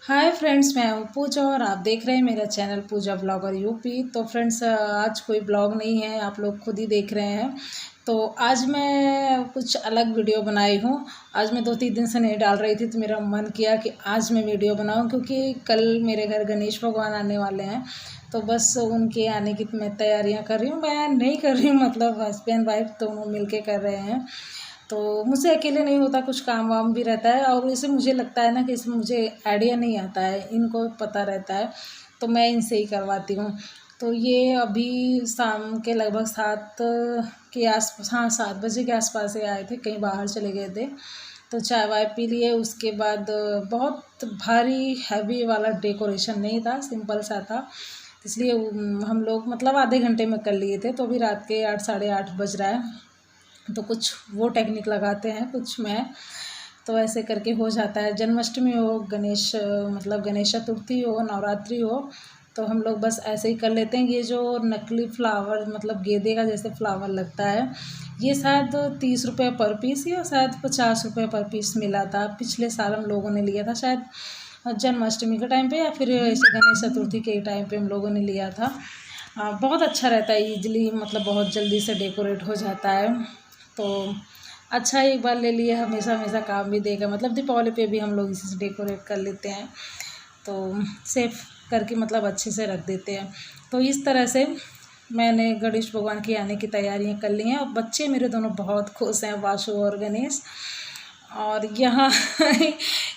Hi friends, मैं हूँ पूजा और आप देख रहे हैं मेरा चैनल पूजा ब्लॉगर यूपी। तो फ्रेंड्स, आज कोई ब्लॉग नहीं है, आप लोग खुद ही देख रहे हैं। तो आज मैं कुछ अलग वीडियो बनाई हूँ। आज मैं 2-3 दिन से नहीं डाल रही थी, तो मेरा मन किया कि आज मैं वीडियो बनाऊँ, क्योंकि कल मेरे घर गणेश भगवान आने वाले हैं। तो बस उनके आने की मैं तैयारियाँ कर रही हूँ। मैं नहीं कर रही हूँ, मतलब हस्बैंड वाइफ दोनों मिल के कर रहे हैं। तो मुझसे अकेले नहीं होता, कुछ काम वाम भी रहता है, और इसे मुझे लगता है ना कि इसमें मुझे आइडिया नहीं आता है, इनको पता रहता है, तो मैं इनसे ही करवाती हूँ। तो ये अभी शाम के लगभग 7 के आस, हाँ 7 बजे के आसपास ही आए थे, कहीं बाहर चले गए थे। तो चाय वाय पी लिए, उसके बाद बहुत भारी हैवी वाला डेकोरेशन नहीं था, सिंपल सा था। इसलिए हम लोग मतलब आधे घंटे में कर लिए थे। तो अभी रात के 8 साढ़े 8 बज रहा है, तो कुछ वो टेक्निक लगाते हैं, कुछ मैं, तो ऐसे करके हो जाता है। जन्माष्टमी हो, मतलब गणेश चतुर्थी हो, नवरात्रि हो, तो हम लोग बस ऐसे ही कर लेते हैं। ये जो नकली फ्लावर, मतलब गेंदे का जैसे फ्लावर लगता है, ये शायद 30 रुपये पर पीस या शायद 50 रुपये पर पीस मिला था। पिछले साल हम लोगों ने लिया था, शायद जन्माष्टमी के टाइम पे या फिर ऐसे गणेश चतुर्थी के टाइम पे हम लोगों ने लिया था। बहुत अच्छा रहता है, ईजिली मतलब बहुत जल्दी से डेकोरेट हो जाता है। तो अच्छा, एक बार ले लिए, हमेशा हमेशा काम भी देगा। मतलब दीपावली पे भी हम लोग इसी से डेकोरेट कर लेते हैं, तो सेफ करके मतलब अच्छे से रख देते हैं। तो इस तरह से मैंने गणेश भगवान के आने की तैयारियां कर ली हैं, और बच्चे मेरे दोनों बहुत खुश हैं, वासु और गणेश। और यहाँ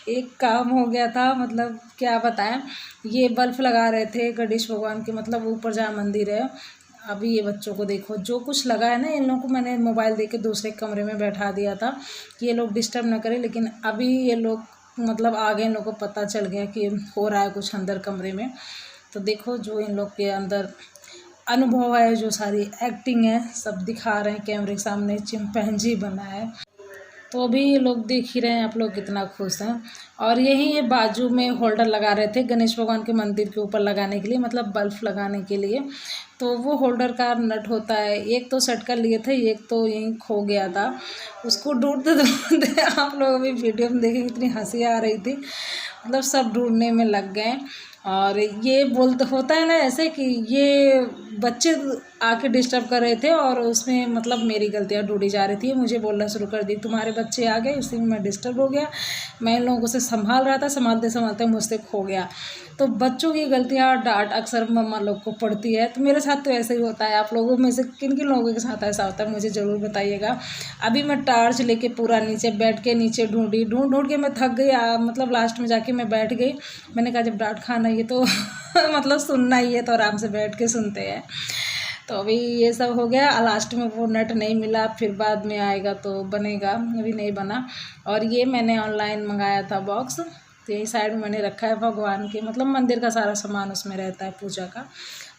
एक काम हो गया था, मतलब क्या बताएं। ये बल्ब लगा रहे थे गणेश भगवान के, मतलब ऊपर जहाँ मंदिर है। अभी ये बच्चों को देखो, जो कुछ लगा है ना, इन लोगों को मैंने मोबाइल दे के दूसरे कमरे में बैठा दिया था कि ये लोग डिस्टर्ब ना करें, लेकिन अभी ये लोग मतलब आ गए, इन लोगों को पता चल गया कि हो रहा है कुछ अंदर कमरे में। तो देखो, जो इन लोग के अंदर अनुभव है, जो सारी एक्टिंग है, सब दिखा रहे हैं कैमरे के सामने, चिंपैंजी बना है। तो अभी ये लोग देख ही रहे हैं, आप लोग कितना खुश हैं। और यही ये बाजू में होल्डर लगा रहे थे गणेश भगवान के मंदिर के ऊपर लगाने के लिए, मतलब बल्ब लगाने के लिए। तो वो होल्डर का नट होता है, एक तो सेट कर लिए थे, एक तो यहीं खो गया था। उसको ढूंढते ढूंढते आप लोग अभी वीडियो में देखें, कितनी हंसी आ रही थी, मतलब सब ढूंढने में लग गए। और ये बोलते होता है ना ऐसे कि ये बच्चे आके डिस्टर्ब कर रहे थे, और उसमें मतलब मेरी गलतियाँ ढूंढी जा रही थी। मुझे बोलना शुरू कर दी, तुम्हारे बच्चे आ गए, उसी में मैं डिस्टर्ब हो गया। मैं इन लोगों से संभाल रहा था, संभालते संभालते मुझसे खो गया। तो बच्चों की गलतियाँ डांट अक्सर मम्मा लोग को पड़ती है। तो मेरे साथ तो ऐसे ही होता है। आप लोगों में से किन किन लोगों के साथ ऐसा होता है, मुझे ज़रूर बताइएगा। अभी मैं टार्च लेके पूरा नीचे बैठ के नीचे ढूंढ ढूंढ के मैं थक गई। मतलब लास्ट में जाके मैं बैठ गई। मैंने कहा जब डांट खाना ये तो मतलब सुनना ही है, तो आराम से बैठ के सुनते हैं। तो अभी ये सब हो गया। लास्ट में वो नट नहीं मिला, फिर बाद में आएगा तो बनेगा, अभी नहीं बना। और ये मैंने ऑनलाइन मंगाया था बॉक्स, तो यही साइड में मैंने रखा है। भगवान के मतलब मंदिर का सारा सामान उसमें रहता है, पूजा का।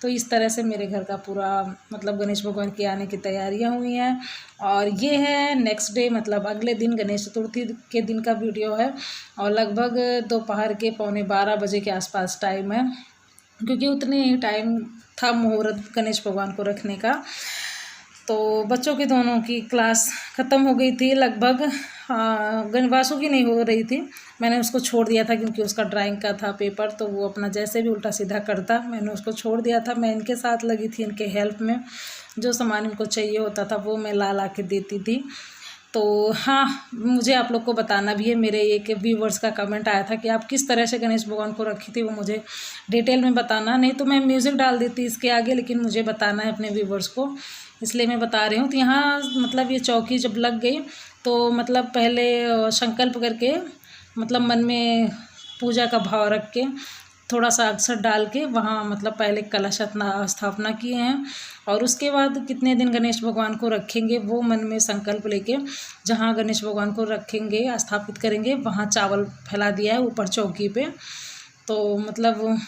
तो इस तरह से मेरे घर का पूरा मतलब गणेश भगवान के आने की तैयारियां हुई हैं। और ये है नेक्स्ट डे, मतलब अगले दिन गणेश चतुर्थी के दिन का वीडियो है। और लगभग दोपहर के 11:45 बजे के आसपास टाइम है, क्योंकि उतने ही टाइम था मुहूर्त गणेश भगवान को रखने का। तो बच्चों की दोनों की क्लास ख़त्म हो गई थी लगभग। गणवासु की नहीं हो रही थी, मैंने उसको छोड़ दिया था, क्योंकि उसका ड्राइंग का था पेपर, तो वो अपना जैसे भी उल्टा सीधा करता, मैंने उसको छोड़ दिया था। मैं इनके साथ लगी थी, इनके हेल्प में। जो सामान इनको चाहिए होता था वो मैं ला ला के देती थी। तो हाँ, मुझे आप लोग को बताना भी है। मेरे एक व्यूवर्स का कमेंट आया था कि आप किस तरह से गणेश भगवान को रखी थी, वो मुझे डिटेल में बताना। नहीं तो मैं म्यूज़िक डाल देती इसके आगे, लेकिन मुझे बताना है अपने व्यूवर्स को, इसलिए मैं बता रही हूँ। तो यहाँ मतलब ये चौकी जब लग गई, तो मतलब पहले संकल्प करके, मतलब मन में पूजा का भाव रख के, थोड़ा सा अक्षर डाल के वहाँ मतलब पहले कलश स्थापना किए हैं। और उसके बाद कितने दिन गणेश भगवान को रखेंगे, वो मन में संकल्प लेके जहाँ गणेश भगवान को रखेंगे, स्थापित करेंगे, वहाँ चावल फैला दिया है ऊपर चौकी पे। तो मतलब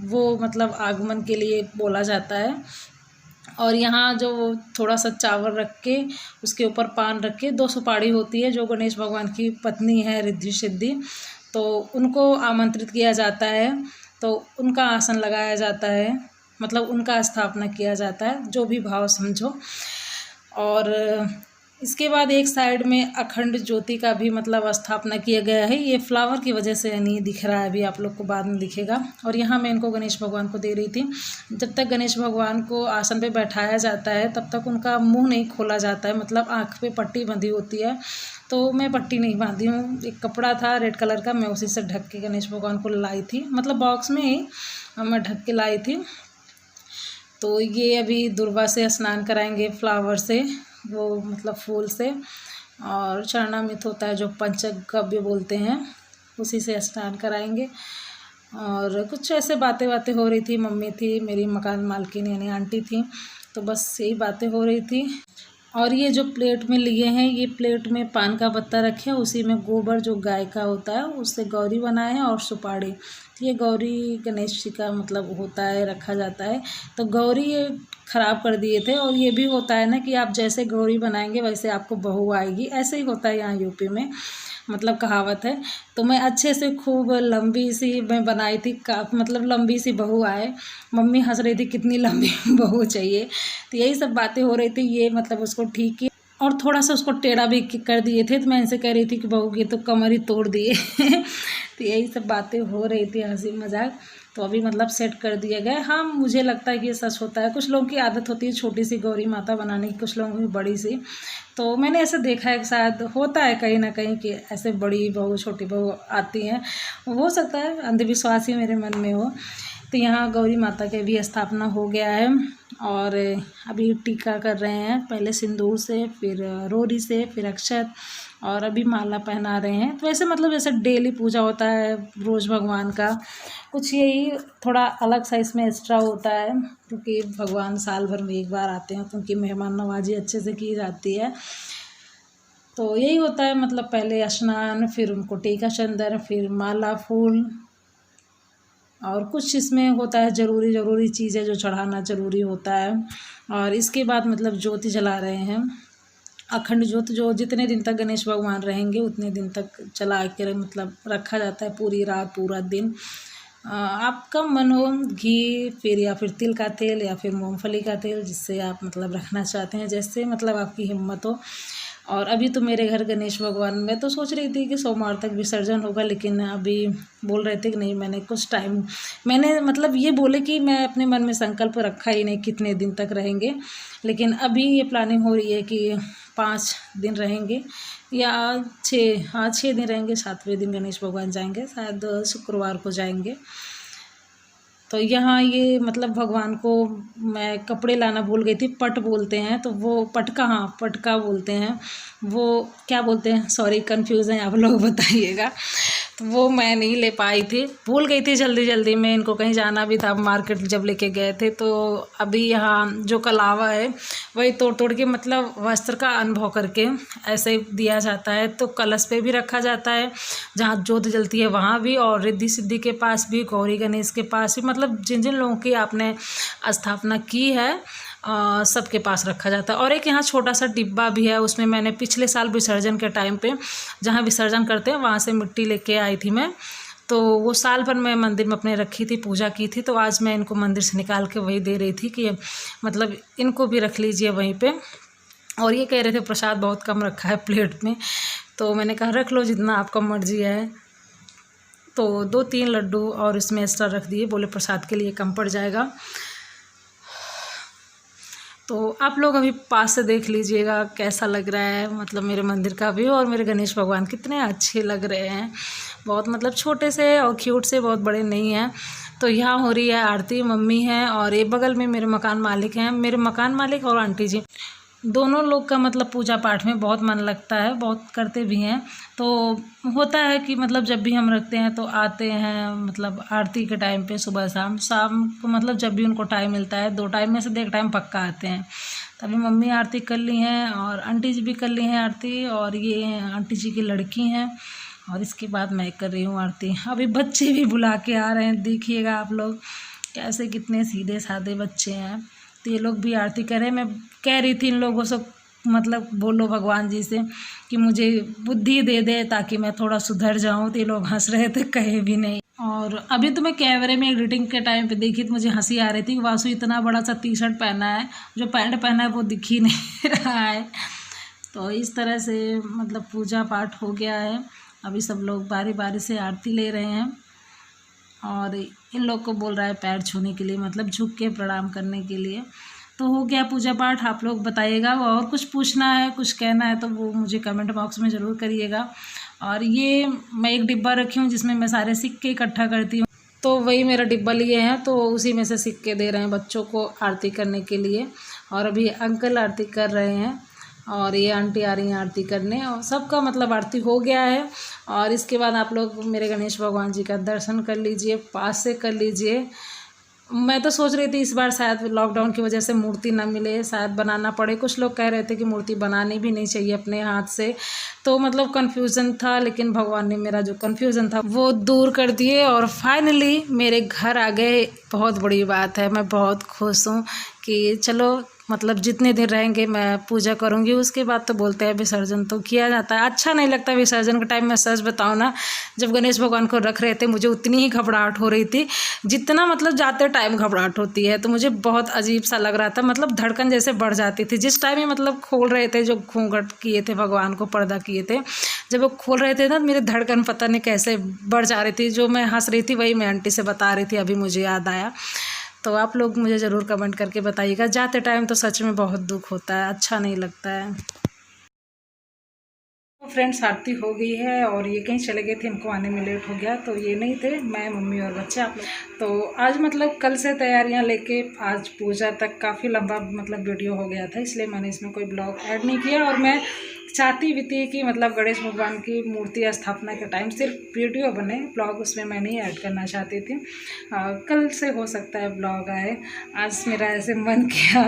वो मतलब आगमन के लिए बोला जाता है। और यहाँ जो थोड़ा सा चावल रख के, उसके ऊपर पान रख के, 2 सुपारी होती है, जो गणेश भगवान की पत्नी है रिद्धि सिद्धि, तो उनको आमंत्रित किया जाता है। तो उनका आसन लगाया जाता है, मतलब उनका स्थापना किया जाता है, जो भी भाव समझो। और इसके बाद एक साइड में अखंड ज्योति का भी मतलब स्थापना किया गया है। ये फ्लावर की वजह से नहीं दिख रहा है, अभी आप लोग को बाद में दिखेगा। और यहाँ मैं इनको गणेश भगवान को दे रही थी। जब तक गणेश भगवान को आसन पे बैठाया जाता है तब तक उनका मुंह नहीं खोला जाता है, मतलब आँख पे पट्टी बंधी होती है। तो मैं पट्टी नहीं बांधी हूँ, एक कपड़ा था रेड कलर का, मैं उसी से ढक के गणेश भगवान को लाई थी, मतलब बॉक्स में ही मैं ढक के लाई थी। तो ये अभी दुर्वा से स्नान कराएंगे फ्लावर से, वो मतलब फूल से, और चरणामृत होता है जो पंचगव्य बोलते हैं, उसी से स्नान कराएंगे। और कुछ ऐसे बातें हो रही थी, मम्मी थी, मेरी मकान मालकिन यानी आंटी थी, तो बस यही बातें हो रही थी। और ये जो प्लेट में लिए हैं, ये प्लेट में पान का पत्ता रखे हैं, उसी में गोबर जो गाय का होता है उससे गौरी बनाए हैं और सुपाड़ी। ये गौरी गणेश जी का मतलब होता है, रखा जाता है। तो गौरी ये ख़राब कर दिए थे। और ये भी होता है ना कि आप जैसे गौरी बनाएंगे वैसे आपको बहू आएगी, ऐसे ही होता है यहाँ यूपी में, मतलब कहावत है। तो मैं अच्छे से खूब लंबी सी मैं बनाई थी, मतलब लंबी सी बहू आए। मम्मी हंस रही थी कितनी लंबी बहू चाहिए। तो यही सब बातें हो रही थी। ये मतलब उसको ठीक किया और थोड़ा सा उसको टेढ़ा भी कर दिए थे। तो मैं इनसे कह रही थी कि बहू की तो कमर ही तोड़ दिए तो यही सब बातें हो रही थी, हंसी मजाक। तो अभी मतलब सेट कर दिया गया। हाँ, मुझे लगता है कि ये सच होता है। कुछ लोगों की आदत होती है छोटी सी गौरी माता बनाने की, कुछ लोगों की बड़ी सी। तो मैंने ऐसे देखा है कि शायद होता है कहीं ना कहीं कि ऐसे बड़ी बहू छोटी बहू आती हैं, हो सकता है अंधविश्वास ही मेरे मन में हो। तो यहाँ गौरी माता के भी स्थापना हो गया है और अभी टीका कर रहे हैं, पहले सिंदूर से, फिर रोरी से, फिर अक्षत, और अभी माला पहना रहे हैं। तो वैसे मतलब जैसे डेली पूजा होता है रोज़ भगवान का, कुछ यही थोड़ा अलग सा इसमें एक्स्ट्रा होता है, क्योंकि भगवान साल भर में एक बार आते हैं, तो उनकी मेहमान नवाजी अच्छे से की जाती है। तो यही होता है, मतलब पहले स्नान, फिर उनको टीका चंदन, फिर माला फूल, और कुछ इसमें होता है ज़रूरी चीज़ें जो चढ़ाना ज़रूरी होता है। और इसके बाद मतलब ज्योति जला रहे हैं, अखंड ज्योत, जो जितने दिन तक गणेश भगवान रहेंगे उतने दिन तक जला के मतलब रखा जाता है, पूरी रात पूरा दिन। आपका मन हो घी फिर या फिर तिल का तेल या फिर मूंगफली का तेल, जिससे आप मतलब रखना चाहते हैं, जैसे मतलब आपकी हिम्मत हो। और अभी तो मेरे घर गणेश भगवान, मैं तो सोच रही थी कि सोमवार तक विसर्जन होगा, लेकिन अभी बोल रहे थे कि नहीं, मैंने कुछ टाइम, मैंने मतलब ये बोले कि मैं अपने मन में संकल्प रखा ही नहीं कितने दिन तक रहेंगे, लेकिन अभी ये प्लानिंग हो रही है कि 5 दिन रहेंगे या 6, हाँ 6 दिन रहेंगे। 7वें दिन गणेश भगवान जाएंगे, शायद शुक्रवार को जाएंगे। तो यहाँ ये मतलब भगवान को मैं कपड़े लाना भूल गई थी, पट बोलते हैं, तो वो पटका, हाँ पटका बोलते हैं, वो क्या बोलते हैं, सॉरी कंफ्यूज हैं आप लोग, बताइएगा। तो वो मैं नहीं ले पाई थी, भूल गई थी जल्दी में, इनको कहीं जाना भी था, मार्केट जब लेके गए थे। तो अभी यहाँ जो कलावा है वही तोड़ के मतलब वस्त्र का अनुभव करके ऐसे दिया जाता है। तो कलश पे भी रखा जाता है, जहाँ ज्योत जलती है वहाँ भी, और रिद्धि सिद्धि के पास भी, गौरी गणेश के पास भी, मतलब जिन जिन लोगों की आपने स्थापना की है सबके पास रखा जाता है। और एक यहाँ छोटा सा डिब्बा भी है, उसमें मैंने पिछले साल विसर्जन के टाइम पे, जहाँ विसर्जन करते हैं वहाँ से मिट्टी लेके आई थी मैं, तो वो साल भर मैं मंदिर में अपने रखी थी, पूजा की थी। तो आज मैं इनको मंदिर से निकाल के वही दे रही थी कि मतलब इनको भी रख लीजिए वहीं पे। और ये कह रहे थे प्रसाद बहुत कम रखा है प्लेट में, तो मैंने कहा रख लो जितना आपका मर्जी है। तो 2-3 लड्डू और इसमें एक्स्ट्रा रख दिए, बोले प्रसाद के लिए कम पड़ जाएगा। तो आप लोग अभी पास से देख लीजिएगा कैसा लग रहा है, मतलब मेरे मंदिर का व्यू, और मेरे गणेश भगवान कितने अच्छे लग रहे हैं, बहुत मतलब छोटे से और क्यूट से, बहुत बड़े नहीं हैं। तो यहाँ हो रही है आरती, मम्मी हैं, और एक बगल में मेरे मकान मालिक हैं, मेरे मकान मालिक और आंटी जी, दोनों लोग का मतलब पूजा पाठ में बहुत मन लगता है, बहुत करते भी हैं। तो होता है कि मतलब जब भी हम रखते हैं तो आते हैं, मतलब आरती के टाइम पे, सुबह शाम को, मतलब जब भी उनको टाइम मिलता है, 2 टाइम में से 1 टाइम पक्का आते हैं। तभी मम्मी आरती कर ली हैं और आंटी जी भी कर ली हैं आरती, और ये आंटी जी की लड़की हैं, और इसके बाद मैं कर रही हूँ आरती। अभी बच्चे भी बुला के आ रहे हैं, देखिएगा आप लोग कैसे कितने सीधे साधे बच्चे हैं। तो ये लोग भी आरती कर रहे हैं। मैं कह रही थी इन लोगों से, मतलब बोलो भगवान जी से कि मुझे बुद्धि दे दे ताकि मैं थोड़ा सुधर जाऊं। तो ये लोग हंस रहे थे, कहे भी नहीं। और अभी तो मैं कैमरे में एडिटिंग के टाइम पे देखी तो मुझे हंसी आ रही थी कि वासु इतना बड़ा सा टी शर्ट पहना है, जो पैंट पहना है वो दिख ही नहीं रहा है। तो इस तरह से मतलब पूजा पाठ हो गया है। अभी सब लोग बारी बारी से आरती ले रहे हैं और इन लोग को बोल रहा है पैर छूने के लिए, मतलब झुक के प्रणाम करने के लिए। तो हो गया पूजा पाठ। आप लोग बताइएगा, और कुछ पूछना है, कुछ कहना है तो वो मुझे कमेंट बॉक्स में ज़रूर करिएगा। और ये मैं एक डिब्बा रखी हूँ जिसमें मैं सारे सिक्के इकट्ठा करती हूँ, तो वही मेरा डिब्बा लिए हैं, तो उसी में से सिक्के दे रहे हैं बच्चों को आरती करने के लिए। और अभी अंकल आरती कर रहे हैं और ये आंटी आ रही हैं आरती करने, और सबका मतलब आरती हो गया है। और इसके बाद आप लोग मेरे गणेश भगवान जी का दर्शन कर लीजिए, पास से कर लीजिए। मैं तो सोच रही थी इस बार शायद लॉकडाउन की वजह से मूर्ति ना मिले, शायद बनाना पड़े। कुछ लोग कह रहे थे कि मूर्ति बनानी भी नहीं चाहिए अपने हाथ से, तो मतलब कन्फ्यूज़न था, लेकिन भगवान ने मेरा जो कन्फ्यूज़न था वो दूर कर दिए और फाइनली मेरे घर आ गए। बहुत बड़ी बात है, मैं बहुत खुश हूँ कि चलो मतलब जितने दिन रहेंगे मैं पूजा करूँगी। उसके बाद तो बोलते हैं विसर्जन तो किया जाता है। अच्छा नहीं लगता विसर्जन के टाइम। मैं सच बताऊँ ना, जब गणेश भगवान को रख रहे थे मुझे उतनी ही घबराहट हो रही थी जितना मतलब जाते टाइम घबराहट होती है। तो मुझे बहुत अजीब सा लग रहा था, मतलब धड़कन जैसे बढ़ जाती थी। जिस टाइम ही मतलब खोल रहे थे, जो घूंघट किए थे भगवान को, पर्दा किए थे, जब वो खोल रहे थे ना, मेरे धड़कन पता नहीं कैसे बढ़ जा रही थी। जो मैं हंस रही थी वही मैं आंटी से बता रही थी, अभी मुझे याद आया। तो आप लोग मुझे ज़रूर कमेंट करके बताइएगा। जाते टाइम तो सच में बहुत दुख होता है, अच्छा नहीं लगता है। तो फ्रेंड्स आरती हो गई है और ये कहीं चले गए थे, इनको आने में लेट हो गया, तो ये नहीं थे, मैं मम्मी और बच्चे आप लोग। तो आज मतलब कल से तैयारियां लेके आज पूजा तक काफ़ी लंबा मतलब वीडियो हो गया था, इसलिए मैंने इसमें कोई ब्लॉग ऐड नहीं किया। और मैं चाहती भी थी कि मतलब गणेश भगवान की मूर्ति स्थापना के टाइम सिर्फ वीडियो बने, ब्लॉग उसमें मैं नहीं ऐड करना चाहती थी। कल से हो सकता है ब्लॉग आए। आज मेरा ऐसे मन किया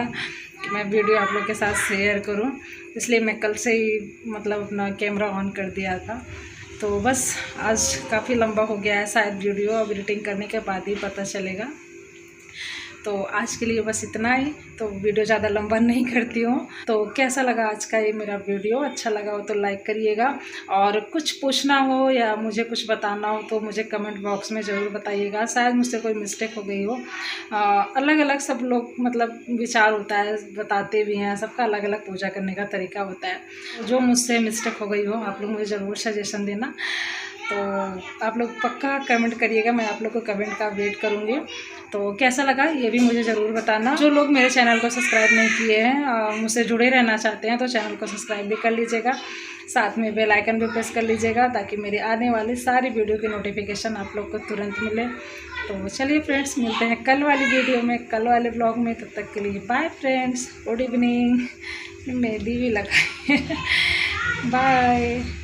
कि मैं वीडियो आप लोग के साथ शेयर करूं, इसलिए मैं कल से ही मतलब अपना कैमरा ऑन कर दिया था। तो बस आज काफ़ी लंबा हो गया है, शायद वीडियो अब एडिटिंग करने के बाद ही पता चलेगा। तो आज के लिए बस इतना ही, तो वीडियो ज़्यादा लंबा नहीं करती हूँ। तो कैसा लगा आज का ये मेरा वीडियो? अच्छा लगा हो तो लाइक करिएगा, और कुछ पूछना हो या मुझे कुछ बताना हो तो मुझे कमेंट बॉक्स में ज़रूर बताइएगा। शायद मुझसे कोई मिस्टेक हो गई हो। अलग अलग सब लोग मतलब विचार होता है, बताते भी हैं, सबका अलग अलग पूजा करने का तरीका होता है। जो मुझसे मिस्टेक हो गई हो आप लोग मुझे ज़रूर सजेशन देना। तो आप लोग पक्का कमेंट करिएगा, मैं आप लोग को कमेंट का वेट करूँगी। तो कैसा लगा ये भी मुझे ज़रूर बताना। जो लोग मेरे चैनल को सब्सक्राइब नहीं किए हैं, मुझसे जुड़े रहना चाहते हैं, तो चैनल को सब्सक्राइब भी कर लीजिएगा, साथ में बेल आइकन भी प्रेस कर लीजिएगा, ताकि मेरी आने वाली सारी वीडियो की नोटिफिकेशन आप लोग को तुरंत मिले। तो चलिए फ्रेंड्स, मिलते हैं कल वाली वीडियो में, कल वाले ब्लॉग में। तब तक के लिए bye friends, good evening. Mehndi भी लगाई। बाय।